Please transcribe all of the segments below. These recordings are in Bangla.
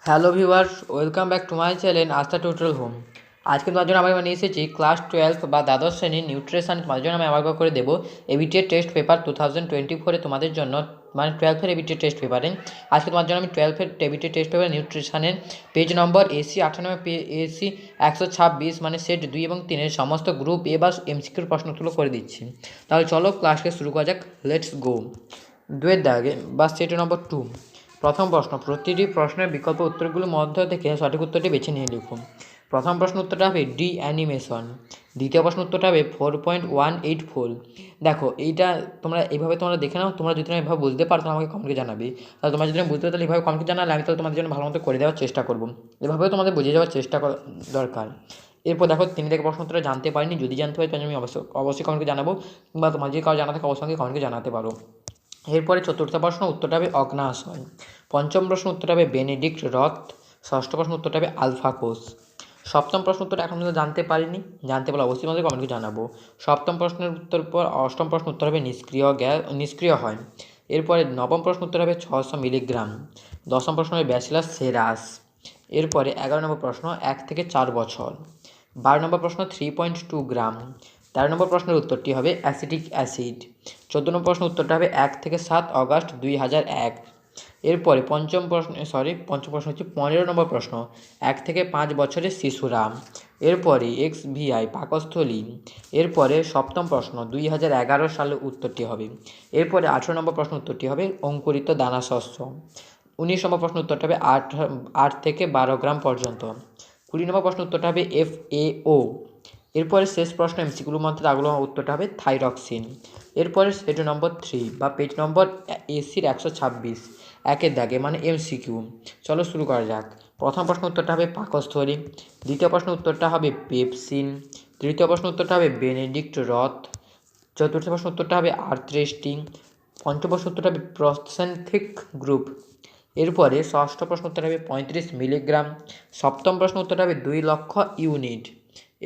Hello viewers, welcome back to my channel আস্থা টিউটোরিয়াল হোম। আজকে তোমার জন্য আমি নিয়ে এসেছি ক্লাস 12 বা দ্বাদশ শ্রেণীর নিউট্রিশন। তোমার জন্য আমি আবার করে দেবো এবিটিএ টেস্ট পেপার 2024 তোমাদের জন্য, মানে 12-এর এবিটিএ টেস্ট পেপারে। আজকে তোমার জন্য আমি 12-এর এবিটিএ টেস্ট পেপার নিউট্রিশনের পেজ নম্বর AC 98, AC 126, মানে সেট 2 এবং 3-এর সমস্ত গ্রুপ এ বা এমসিকিউর প্রশ্নগুলো করে দিচ্ছি। তাহলে চলো ক্লাসকে শুরু করা যাক। Let's go. 2-এর দাগে বা সেট নম্বর 2। প্রথম প্রশ্ন, প্রতিটি প্রশ্নের বিকল্প উত্তরগুলোর মধ্য থেকে সঠিক উত্তরটি বেছে নিয়ে লিখুন। প্রথম প্রশ্ন উত্তরটা হবে ডি অ্যানিমেশন। দ্বিতীয় প্রশ্ন উত্তরটা হবে 4.184। দেখো এইটা তোমরা এইভাবে তোমরা দেখে নাও। তোমরা যদি এভাবে বুঝতে পারো তাহলে আমাকে কমেন্টে জানাবে। তাহলে তোমরা যদি বুঝতে পারো তাহলে এইভাবে কমেন্টে জানালে আমি তাহলে তোমাদের জন্য ভালো মতো করে দেওয়ার চেষ্টা করবো। এভাবেও তোমাদের বুঝিয়ে যাওয়ার চেষ্টা করা দরকার। এরপর দেখো 3 থেকে প্রশ্ন উত্তরটা জানতে পারিনি, যদি জানতে পারি তাহলে আমি অবশ্যই কমেন্টে জানাবো, কিংবা তোমার যদি কারো জানা থাকে অবশ্যই কমেন্টে জানাতে পারো। এরপরে চতুর্থ প্রশ্ন উত্তরটা হবে অগ্ন্যাশয়। পঞ্চম প্রশ্ন উত্তরটা হবে বেনেডিক্ট রথ। ষষ্ঠ প্রশ্ন উত্তরটা হবে আলফা কোষ। সপ্তম প্রশ্ন উত্তরটা এখন পর্যন্ত জানতে পারিনি, জানতে পারলে অবশ্যই আমাদের কমেন্টে জানাবো। সপ্তম প্রশ্নের উত্তর পর অষ্টম প্রশ্ন উত্তর হবে নিষ্ক্রিয় হয়। এরপরে নবম প্রশ্ন উত্তর হবে 600 মিলিগ্রাম। দশম প্রশ্ন হবে ব্যাচিলাস সেরাস। এরপরে 11 নম্বর প্রশ্ন 1 থেকে 4 বছর। 12 নম্বর প্রশ্ন 3.2 গ্রাম। 13 নম্বর প্রশ্নের উত্তরটি হবে অ্যাসিটিক অ্যাসিড। 14 নম্বর প্রশ্ন উত্তরটা হবে 1 থেকে 7 অগাস্ট 2001। এরপরে পঞ্চম প্রশ্ন হচ্ছে 15 নম্বর প্রশ্ন 1 থেকে 5 বছরের শিশুরা। এরপরে XVI পাকস্থলী। এরপরে সপ্তম প্রশ্ন 2011 সালে উত্তরটি হবে। এরপরে 18 নম্বর প্রশ্ন উত্তরটি হবে অঙ্কুরিত দানা শস্য। 19 নম্বর প্রশ্ন উত্তরটা হবে 8 থেকে 12 গ্রাম পর্যন্ত। 20 নম্বর প্রশ্ন উত্তরটা হবে FAO। এরপরে শেষ প্রশ্ন এমসিকিউর মধ্যে আগলো উত্তরটা হবে থাইরক্সিন। এরপরে সেট নম্বর 3 বা পেজ নম্বর AC 126, একের দাগে মানে এমসিকিউ। চলো শুরু করা যাক। প্রথম প্রশ্ন উত্তরটা হবে পাকস্থলী। দ্বিতীয় প্রশ্ন উত্তরটা হবে পেপসিন। তৃতীয় প্রশ্ন উত্তরটা হবে বেনেডিক্ট রথ। চতুর্থ প্রশ্ন উত্তরটা হবে আর্থ্রেস্টিং। পঞ্চম প্রশ্ন উত্তরটা হবে প্রসেনথিক গ্রুপ। এরপরে ষষ্ঠ প্রশ্ন উত্তর হবে 35 মিলিগ্রাম। সপ্তম প্রশ্ন উত্তরটা হবে 2 লক্ষ ইউনিট।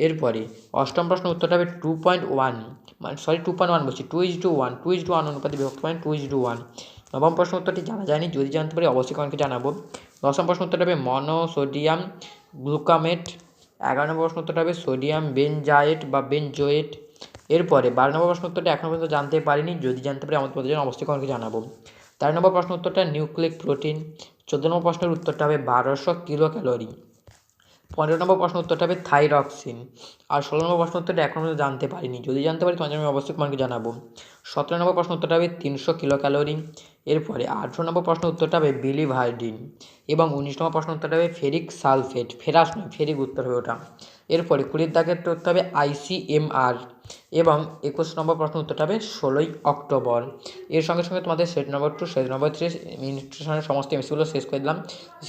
এরপরে অষ্টম প্রশ্ন উত্তরটা হবে 2.1, 2.1 বলছি 2:1, 2:1 অনুপাতে বিভক্ত, মানে 2:1। নবম প্রশ্ন উত্তরটি জানা যায়নি, যদি জানতে পারি অবশ্যই কমেন্টে জানাবো। দশম প্রশ্ন উত্তরটা হবে মনোসোডিয়াম গ্লুকামেট। 11 নম্বর প্রশ্ন উত্তরটা হবে সোডিয়াম বেনজায়েট বা বেনজোয়েট। এরপরে 12 নম্বর প্রশ্ন উত্তরটা এখনও পর্যন্ত জানতে পারিনি, যদি জানতে পারি আমাদের জন্য অবশ্যই কমেন্টে জানাবো। 13 নম্বর প্রশ্ন উত্তরটা নিউক্লিক প্রোটিন। 14 নম্বর প্রশ্নের উত্তরটা হবে 1200 কিলো ক্যালোরি। 15 নম্বর প্রশ্ন উত্তরটা হবে থাইরক্সিন। আর 16 নম্বর প্রশ্ন উত্তরটা এখনও পর্যন্ত জানতে পারিনি, যদি জানতে পারি তোমাদের আমি অবশ্যই তোমাকে জানাবো। 17 নম্বর প্রশ্ন উত্তরটা হবে 300 কিলো ক্যালোরি। এরপরে 18 নম্বর প্রশ্ন উত্তরটা হবে বিলিভার্ডিন। এবং 19 নম্বর প্রশ্ন উত্তরটা হবে ফেরিক সালফেট, ফেরাস নয় ফেরিক উত্তর হবে ওটা। এরপরে 20 দাগের উত্তর হবে ICMR। এবং 21 নম্বর প্রশ্ন উত্তরটা হবে 16ই অক্টোবর। এর সঙ্গে সঙ্গে তোমাদের সেট নম্বর 2, সেট নম্বর 3 নিউট্রিশনের সমস্ত এমসিগুলো শেষ করে দিলাম।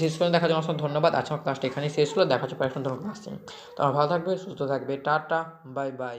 শেষ করে দেখার জন্য অসংখ্য ধন্যবাদ। আজকে আমার ক্লাসটা এখানেই শেষ হলো, দেখা হচ্ছে পরের ক্লাসে। তোমরা ভালো থাকবে, সুস্থ থাকবে, টাটা, বাই বাই।